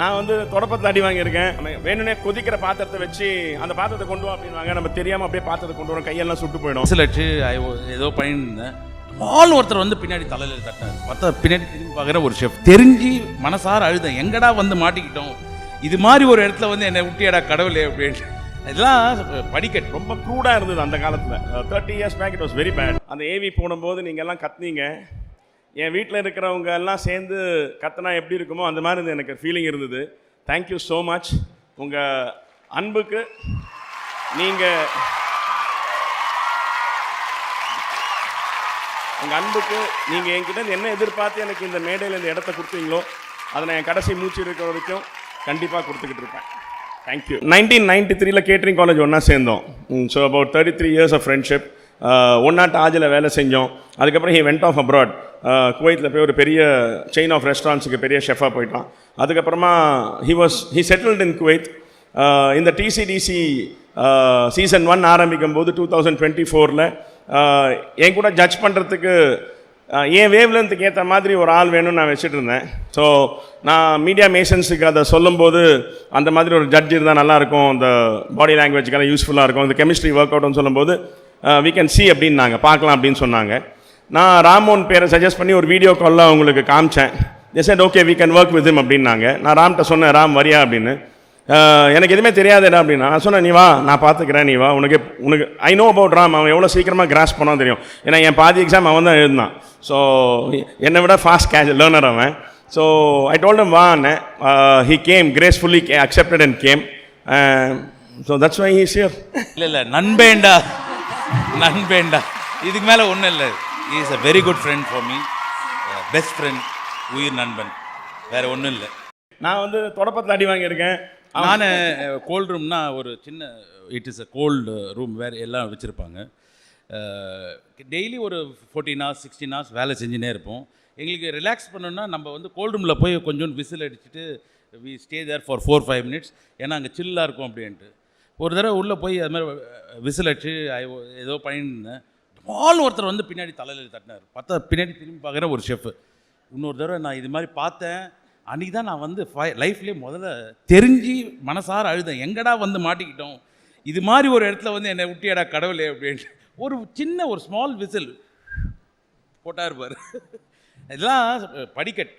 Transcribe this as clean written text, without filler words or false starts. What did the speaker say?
நான் வந்து தொடப்பத்தில் அடி வாங்கியிருக்கேன். வேணும்னே கொதிக்கிற பாத்திரத்தை வச்சு அந்த பாத்திரத்தை கொண்டு வா அப்படின்வாங்க. நம்ம தெரியாமல் அப்படியே பாத்திரத்தை கொண்டு வரோம், கையெல்லாம் சுட்டு போயிடும். சிலச்சு ஏதோ பண்ணியிருந்தேன். ஆள் ஒருத்தர் வந்து பின்னாடி தலையில் தட்டார். பார்த்தா பின்னாடி திரும்பி பார்க்குற ஒரு ஷெஃப். தெரிஞ்சு மனசார அழுதேன், எங்கடா வந்து மாட்டிக்கிட்டோம், இது மாதிரி ஒரு இடத்துல வந்து என்னை விட்டியடா கடவுளே அப்படின்ட்டு. இதெல்லாம் படிக்கட் ரொம்ப க்ரூடாக இருந்தது அந்த காலத்தில். 30 years back it was very bad. அந்த ஏவி போடும்போது நீங்கள் எல்லாம் கத்துனீங்க. என் வீட்டில் இருக்கிறவங்க எல்லாம் சேர்ந்து கத்துனா எப்படி இருக்குமோ அந்த மாதிரி எனக்கு ஃபீலிங் இருந்தது. Thank you so much. உங்கள் அன்புக்கு நீங்கள் என்கிட்ட என்ன எதிர்பார்த்து எனக்கு இந்த மேடையில் இந்த இடத்த கொடுத்தீங்களோ அதை நான் என் கடைசி மூச்சு இருக்கிற வரைக்கும் கண்டிப்பாக கொடுத்துக்கிட்டு இருப்பேன். தேங்க்யூ. 1993 கேட்ரிங் காலேஜ் ஒன்றா சேர்ந்தோம். So about 33 years of friendship. ஒன்றா டாஜில் வேலை செஞ்சோம். அதுக்கப்புறம் ஹி வெண்ட் ஆஃப் அப்ராட். குவைத்தில் போய் ஒரு பெரிய செயின் ஆஃப் ரெஸ்டாரண்ட்ஸுக்கு பெரிய ஷெஃபாக போயிட்டான். அதுக்கப்புறமா ஹி செட்டில்டு இன் குவைத். இந்த டிசிடிசி சீசன் 1 ஆரம்பிக்கும் போது 2024 என் கூட ஜட்ஜ் பண்ணுறதுக்கு என் வேவ்லென்த்துக்கு ஏற்ற மாதிரி ஒரு ஆள் வேணும்னு நான் வச்சுட்டு இருந்தேன். ஸோ நான் மீடியா மேஷன்ஸுக்கு அதை சொல்லும்போது அந்த மாதிரி ஒரு ஜட்ஜ் இருந்தால் நல்லாயிருக்கும், அந்த பாடி லாங்குவேஜுக்கெல்லாம் யூஸ்ஃபுல்லாக இருக்கும், இந்த கெமிஸ்ட்ரி ஒர்க் அவுட்னு சொல்லும்போது வி கேன் சி அப்படின்னாங்க, பார்க்கலாம் அப்படின்னு சொன்னாங்க. நான் ராமோன் பேரை சஜஸ்ட் பண்ணி ஒரு வீடியோ காலில் அவங்களுக்கு காமிச்சேன். They said okay we can work with him அப்படின்னாங்க. நான் ராம்கிட்ட சொன்னேன், ராம் வரியா அப்படின்னு. எனக்கு எதுவுமே தெரியாதுடா அப்படின்னா. நான் சொன்னேன், நீ வா நான் பார்த்துக்கிறேன், நீ வா, உனக்கு ஐ நோ அபவுட் ராம், அவன் எவ்வளோ சீக்கிரமாக கிராஸ் பண்ணால் தெரியும். ஏன்னா என் பாதி எக்ஸாம் அவன் தான் எழுதினான். ஸோ என்னை விட ஃபாஸ்ட் லேர்னர் அவன். ஸோ ஐ டோல்ட் ஹிம் வா அண்ணே. He came gracefully accepted and came. So that's why he is here. இல்லை நண்பேண்டா இதுக்கு மேலே ஒன்றும் இல்லை. He is a very good friend for me, best friend, உயிர் நண்பன், வேறு ஒன்றும் இல்லை. நான் வந்து தொடப்பத்தில் அடி வாங்கியிருக்கேன். நான் கோல்டு ரூம்னா ஒரு சின்ன it is a cold room, வேறு எல்லாம் வச்சுருப்பாங்க. டெய்லி ஒரு 14 hours 16 hours வேலை செஞ்சுனே இருப்போம். எங்களுக்கு ரிலாக்ஸ் பண்ணணுன்னா நம்ம வந்து கோல்டு ரூமில் போய் கொஞ்சம் விசில் அடிச்சுட்டு we stay there for 4-5 minutes, ஏன்னா அங்கே சில்லாக இருக்கும் அப்படின்ட்டு. ஒரு தடவை உள்ளே போய் அது மாதிரி விசில் அடிச்சு ஏதோ பண்ணியிருந்தேன். ஆள் ஒருத்தர் வந்து பின்னாடி தலையில் தட்டினார். பார்த்தா பின்னாடி திரும்பி பார்க்குற ஒரு ஷெஃப். இன்னொரு தடவை நான் இது மாதிரி பார்த்தேன். அன்றைக்கி தான் நான் வந்து லைஃப்லேயே முதல்ல தெரிஞ்சு மனசார அழுதேன், எங்கடா வந்து மாட்டிக்கிட்டோம், இது மாதிரி ஒரு இடத்துல வந்து என்னை விட்டியடா கடவுளே அப்படின்ட்டு. ஒரு சின்ன ஒரு ஸ்மால் விசில் போட்டார் பாரு. இதெல்லாம் படிக்கட்.